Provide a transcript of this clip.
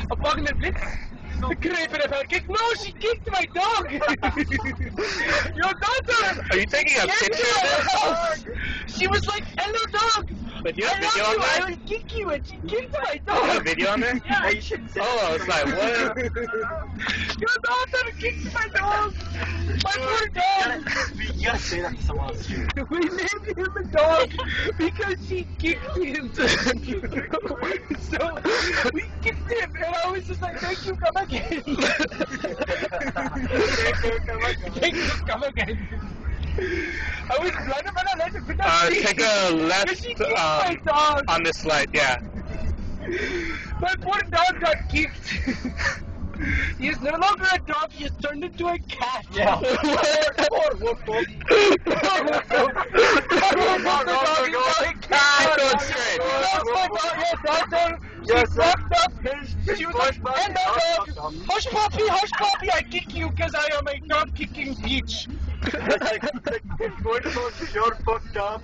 Een volgende blitz. Creep in her. Kick! No, she kicked my dog! Your daughter! Are you taking a picture of this? She was like, hello dog! But you have I video love on you, I there? will kick you, and she kicked my You have dog! video on there? Yeah. You should say Oh, I was like, what? Your daughter kicked my dog! My poor dog! You gotta say that to someone else too. We named him a dog because she kicked him. So we kicked him, and I was just like, thank you, come again. Thank you, come again. I was running, but I let him Take a left she kicked my dog. on this slide, yeah. My poor dog got kicked. He is no longer a dog, he has turned into a cat. Yeah. Poor Woof Woof. Poor Woof Woof. Going straight. She fucked up. She was like, hello dog. Hush puppy, I kick you because I am a dog kicking bitch. Like, you're fucked up.